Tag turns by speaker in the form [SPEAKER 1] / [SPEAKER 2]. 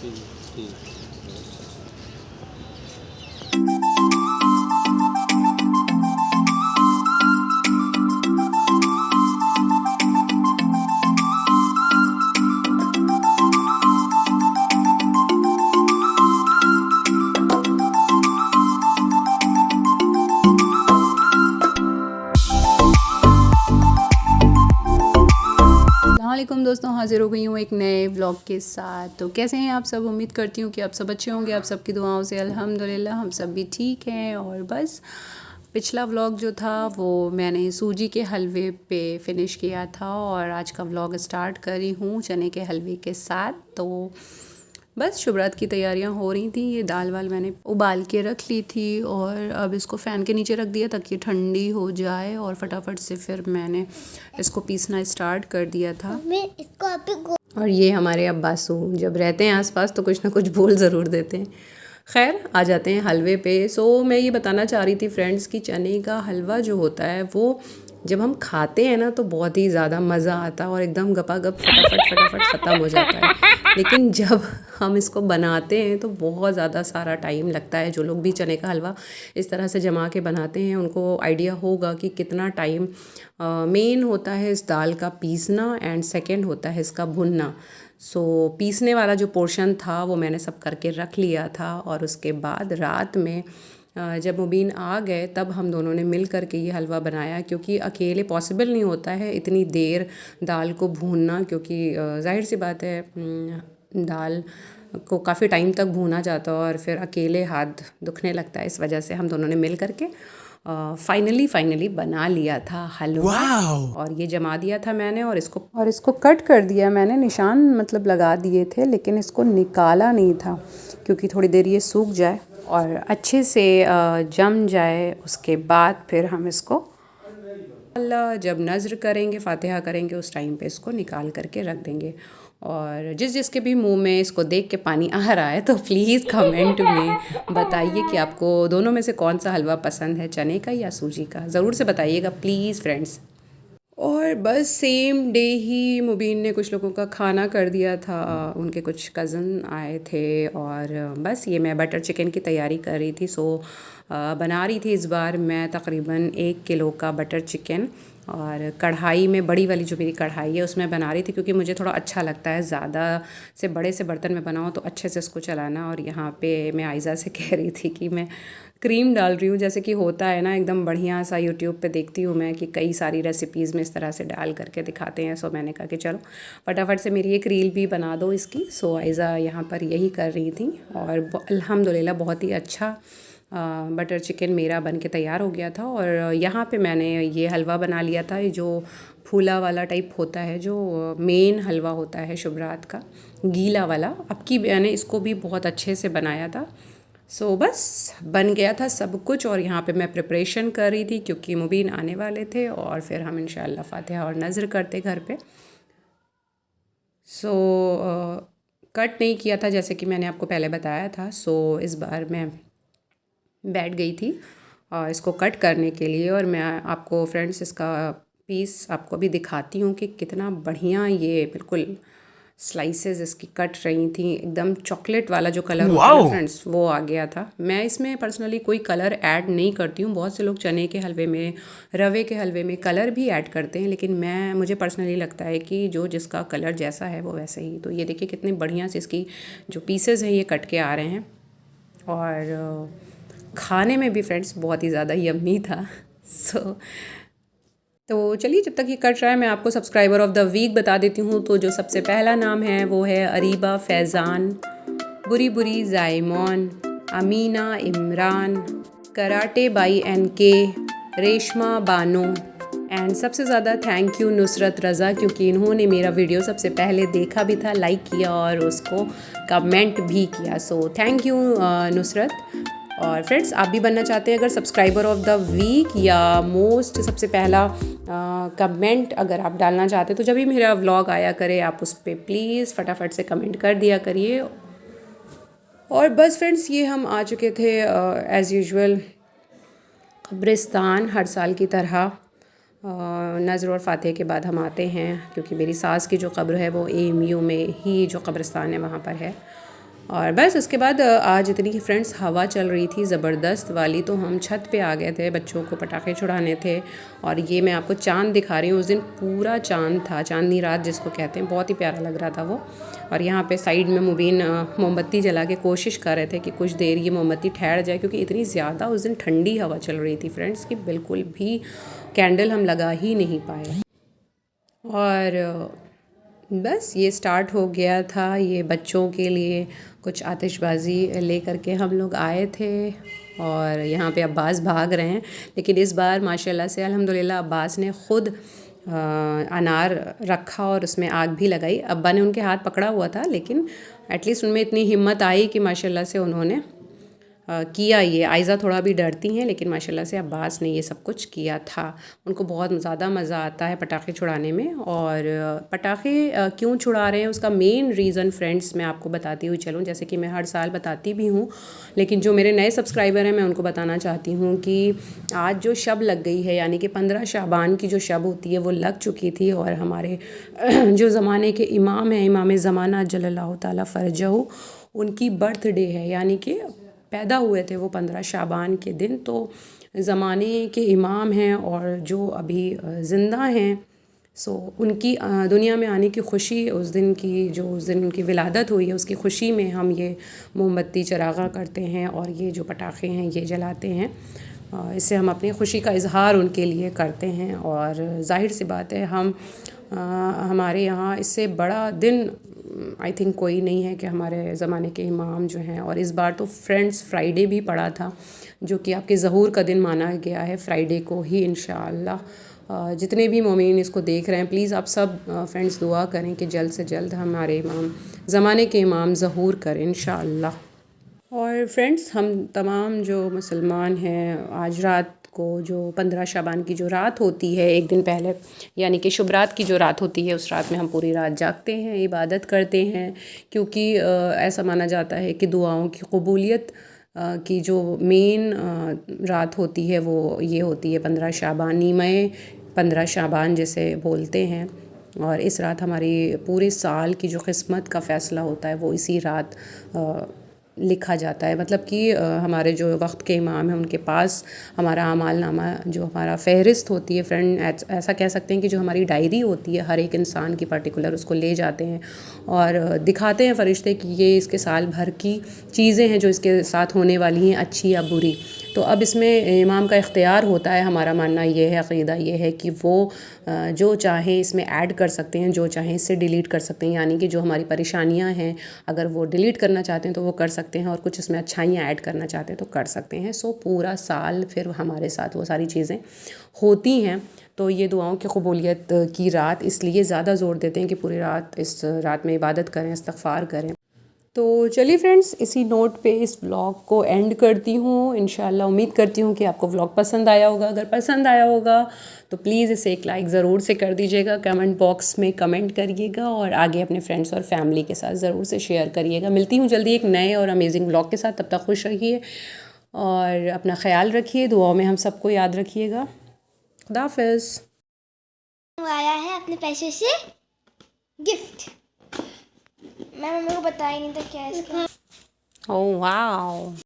[SPEAKER 1] ठीक ठीक।
[SPEAKER 2] अस्सलामुअलैकुम दोस्तों, हाज़िर हो गई हूँ एक नए व्लॉग के साथ। तो कैसे हैं आप सब? उम्मीद करती हूँ कि आप सब अच्छे होंगे। आप सबकी दुआओं से अल्हम्दुलिल्लाह हम सब भी ठीक हैं। और बस पिछला व्लॉग जो था वो मैंने सूजी के हलवे पे फिनिश किया था और आज का व्लॉग स्टार्ट करी हूँ चने के हलवे के साथ। तो बस शुभरात की तैयारियां हो रही थी। ये दाल वाल मैंने उबाल के रख ली थी और अब इसको फ़ैन के नीचे रख दिया ताकि ठंडी हो जाए और फटाफट से फिर मैंने इसको पीसना स्टार्ट कर दिया था। और ये हमारे अब्बासू जब रहते हैं आसपास तो कुछ ना कुछ बोल ज़रूर देते हैं। खैर आ जाते हैं हलवे पे। मैं ये बताना चाह रही थी फ्रेंड्स कि चने का हलवा जो होता है वो जब हम खाते हैं ना तो बहुत ही ज़्यादा मज़ा आता है और एकदम गपागप फटाफट ख़त्म हो जाता है। लेकिन जब हम इसको बनाते हैं तो बहुत ज़्यादा सारा टाइम लगता है। जो लोग भी चने का हलवा इस तरह से जमा के बनाते हैं उनको आइडिया होगा कि कितना टाइम मेन होता है इस दाल का पीसना एंड सेकंड होता है इसका भुनना। पीसने वाला जो पोर्शन था वो मैंने सब करके रख लिया था और उसके बाद रात में जब मुबीन आ गए तब हम दोनों ने मिल कर के ये हलवा बनाया, क्योंकि अकेले पॉसिबल नहीं होता है इतनी देर दाल को भूनना, क्योंकि जाहिर सी बात है दाल को काफ़ी टाइम तक भूना जाता है और फिर अकेले हाथ दुखने लगता है। इस वजह से हम दोनों ने मिल कर के फाइनली बना लिया था हलवा। और ये जमा दिया था मैंने और इसको कट कर दिया मैंने। निशान मतलब लगा दिए थे लेकिन इसको निकाला नहीं था क्योंकि थोड़ी देर ये सूख जाए और अच्छे से जम जाए। उसके बाद फिर हम इसको अल्लाह जब नज़र करेंगे, फातिहा करेंगे, उस टाइम पे इसको निकाल करके रख देंगे। और जिसके भी मुंह में इसको देख के पानी आ रहा है तो प्लीज़ कमेंट में बताइए कि आपको दोनों में से कौन सा हलवा पसंद है, चने का या सूजी का। ज़रूर से बताइएगा प्लीज़ फ्रेंड्स। और बस सेम डे ही मुबीन ने कुछ लोगों का खाना कर दिया था। उनके कुछ कज़न आए थे और बस ये मैं बटर चिकन की तैयारी कर रही थी। बना रही थी इस बार मैं तकरीबन 1 किलो का बटर चिकन और कढ़ाई में, बड़ी वाली जो मेरी कढ़ाई है उसमें बना रही थी, क्योंकि मुझे थोड़ा अच्छा लगता है ज़्यादा से बड़े से बर्तन में बनाओ तो अच्छे से इसको चलाना। और यहाँ पे मैं आयज़ा से कह रही थी कि मैं क्रीम डाल रही हूँ, जैसे कि होता है ना एकदम बढ़िया सा। यूट्यूब पे देखती हूँ मैं कि कई सारी रेसिपीज़ में इस तरह से डाल करके दिखाते हैं। मैंने कहा कि चलो फटाफट से मेरी एक रील भी बना दो इसकी। आयज़ा यहाँ पर यही कर रही थी और अल्हम्दुलिल्लाह बहुत ही अच्छा बटर चिकन मेरा बन के तैयार हो गया था। और यहाँ पे मैंने ये हलवा बना लिया था, ये जो फूला वाला टाइप होता है, जो मेन हलवा होता है शुभरात का, गीला वाला। अब की मैंने इसको भी बहुत अच्छे से बनाया था। बस बन गया था सब कुछ और यहाँ पे मैं प्रिपरेशन कर रही थी क्योंकि मुबीन आने वाले थे और फिर हम इंशाल्लाह फातिहा और नज़र करते घर पे। कट नहीं किया था जैसे कि मैंने आपको पहले बताया था। इस बार मैं बैठ गई थी इसको कट करने के लिए और मैं आपको फ्रेंड्स इसका पीस आपको अभी दिखाती हूँ कि कितना बढ़िया ये बिल्कुल स्लाइसेस इसकी कट रही थी। एकदम चॉकलेट वाला जो कलर होता है ना फ्रेंड्स, वो आ गया था। मैं इसमें पर्सनली कोई कलर ऐड नहीं करती हूँ। बहुत से लोग चने के हलवे में, रवे के हलवे में कलर भी ऐड करते हैं, लेकिन मुझे पर्सनली लगता है कि जो जिसका कलर जैसा है वो वैसे ही। तो ये देखिए कितनी बढ़िया से इसकी जो पीसेस हैं ये कट के आ रहे हैं और खाने में भी फ्रेंड्स बहुत ही ज़्यादा यम्मी था। तो चलिए जब तक ये कट रहा है मैं आपको सब्सक्राइबर ऑफ द वीक बता देती हूँ। तो जो सबसे पहला नाम है वो है अरीबा फैज़ान, बुरी जायमोन, Amina Imran, karate by NK, Reshma Bano and सबसे ज़्यादा थैंक यू नुसरत रज़ा, क्योंकि इन्होंने मेरा वीडियो सबसे पहले देखा भी था, लाइक किया और उसको कमेंट भी किया। Thank you Nusrat. और फ्रेंड्स आप भी बनना चाहते हैं अगर सब्सक्राइबर ऑफ द वीक या मोस्ट सबसे पहला कमेंट अगर आप डालना चाहते हैं तो जब भी मेरा व्लॉग आया करे आप उस पर प्लीज़ फटाफट से कमेंट कर दिया करिए। और बस फ्रेंड्स ये हम आ चुके थे एज़ यूजुअल कब्रिस्तान, हर साल की तरह नज़र और फातिहा के बाद हम आते हैं, क्योंकि मेरी सास की जो कब्र है वो AMU में ही जो कब्रिस्तान है वहाँ पर है। और बस उसके बाद आज इतनी फ्रेंड्स हवा चल रही थी ज़बरदस्त वाली, तो हम छत पे आ गए थे, बच्चों को पटाखे छुड़ाने थे। और ये मैं आपको चाँद दिखा रही हूँ, उस दिन पूरा चाँद था, चांदनी रात जिसको कहते हैं, बहुत ही प्यारा लग रहा था वो। और यहाँ पे साइड में मुबीन मोमबत्ती जला के कोशिश कर रहे थे कि कुछ देर ये मोमबत्ती ठहर जाए, क्योंकि इतनी ज़्यादा उस दिन ठंडी हवा चल रही थी फ्रेंड्स कि बिल्कुल भी कैंडल हम लगा ही नहीं पाए। और बस ये स्टार्ट हो गया था, ये बच्चों के लिए कुछ आतिशबाज़ी ले करके हम लोग आए थे। और यहाँ पे अब्बास भाग रहे हैं, लेकिन इस बार माशाल्लाह से अल्हम्दुलिल्लाह अब्बास ने ख़ुद अनार रखा और उसमें आग भी लगाई। अब्बा ने उनके हाथ पकड़ा हुआ था, लेकिन एटलीस्ट उनमें इतनी हिम्मत आई कि माशाल्लाह से उन्होंने किया। ये आयज़ा थोड़ा भी डरती हैं, लेकिन माशाल्लाह से अब्बास ने ये सब कुछ किया था। उनको बहुत ज़्यादा मज़ा आता है पटाखे छुड़ाने में। और पटाखे क्यों छुड़ा रहे हैं उसका मेन रीज़न फ्रेंड्स मैं आपको बताती हुई चलूँ, जैसे कि मैं हर साल बताती भी हूँ, लेकिन जो मेरे नए सब्सक्राइबर हैं मैं उनको बताना चाहती हूँ कि आज जो शब लग गई है, यानी कि 15 शाबान की जो शब होती है वो लग चुकी थी। और हमारे जो ज़माने के इमाम हैं, इमाम ज़माना जल्लल्लाहु ताला फ़रजहू, उनकी बर्थडे है, यानी कि पैदा हुए थे वो 15 शाबान के दिन। तो ज़माने के इमाम हैं और जो अभी ज़िंदा हैं, सो उनकी दुनिया में आने की ख़ुशी, उस दिन की जो उस दिन उनकी विलादत हुई है उसकी ख़ुशी में हम ये मोमबत्ती चरागा करते हैं और ये जो पटाखे हैं ये जलाते हैं। इससे हम अपनी ख़ुशी का इज़हार उनके लिए करते हैं। और ज़ाहिर सी बात है हम हमारे यहाँ इससे बड़ा दिन आई थिंक कोई नहीं है कि हमारे ज़माने के इमाम जो हैं। और इस बार तो फ्रेंड्स फ्राइडे भी पड़ा था, जो कि आपके ज़हूर का दिन माना गया है, फ्राइडे को ही इंशाअल्लाह। जितने भी मोमिन इसको देख रहे हैं, प्लीज़ आप सब फ्रेंड्स दुआ करें कि जल्द से जल्द हमारे इमाम ज़माने के इमाम ज़हूर करें इंशाअल्लाह। और फ्रेंड्स हम तमाम जो मुसलमान हैं, आज रात को जो 15 शाबान की जो रात होती है, एक दिन पहले यानी कि शुभ रात की जो रात होती है, उस रात में हम पूरी रात जागते हैं, इबादत करते हैं, क्योंकि ऐसा माना जाता है कि दुआओं की कबूलियत की जो मेन रात होती है वो ये होती है 15 शाबान, नीमए 15 शाबान जिसे बोलते हैं। और इस रात हमारी पूरे साल की जो किस्मत का फ़ैसला होता है वो इसी रात लिखा जाता है। मतलब कि हमारे जो वक्त के इमाम हैं उनके पास हमारा अमाल नामा, जो हमारा फ़हरिस्त होती है फ्रेंड, ऐसा कह सकते हैं कि जो हमारी डायरी होती है हर एक इंसान की पर्टिकुलर, उसको ले जाते हैं और दिखाते हैं फ़रिश्ते कि ये इसके साल भर की चीज़ें हैं जो इसके साथ होने वाली हैं, अच्छी या बुरी। तो अब इसमें इमाम का इख्तियार होता है। हमारा मानना ये है, अक़ीदा ये है कि वो जो चाहें इसमें ऐड कर सकते हैं, जो चाहें इससे डिलीट कर सकते हैं। यानी कि जो हमारी परेशानियां हैं अगर वो डिलीट करना चाहते हैं तो वो कर सकते हैं, और कुछ इसमें अच्छाइयाँ ऐड करना चाहते हैं तो कर सकते हैं। सो पूरा साल फिर हमारे साथ वो सारी चीज़ें होती हैं। तो ये दुआओं की कबूलियत की रात इसलिए ज़्यादा ज़ोर देते हैं कि पूरी रात इस रात में इबादत करें, इस्तग़फ़ार करें। तो चलिए फ्रेंड्स, इसी नोट पे इस व्लॉग को एंड करती हूँ। इंशाल्लाह उम्मीद करती हूँ कि आपको व्लॉग पसंद आया होगा। अगर पसंद आया होगा तो प्लीज़ इसे एक लाइक ज़रूर से कर दीजिएगा, कमेंट बॉक्स में कमेंट करिएगा और आगे अपने फ्रेंड्स और फैमिली के साथ ज़रूर से शेयर करिएगा। मिलती हूँ जल्दी एक नए और अमेजिंग व्लॉग के साथ। तब तक खुश रहिए और अपना ख्याल रखिए, दुआओं में हम सबको याद रखिएगा। खुदा हाफ़िज़।
[SPEAKER 1] आया है अपने पैसे से गिफ्ट, मैं मम्मी को बताया नहीं था क्या है इसका।
[SPEAKER 2] Oh wow.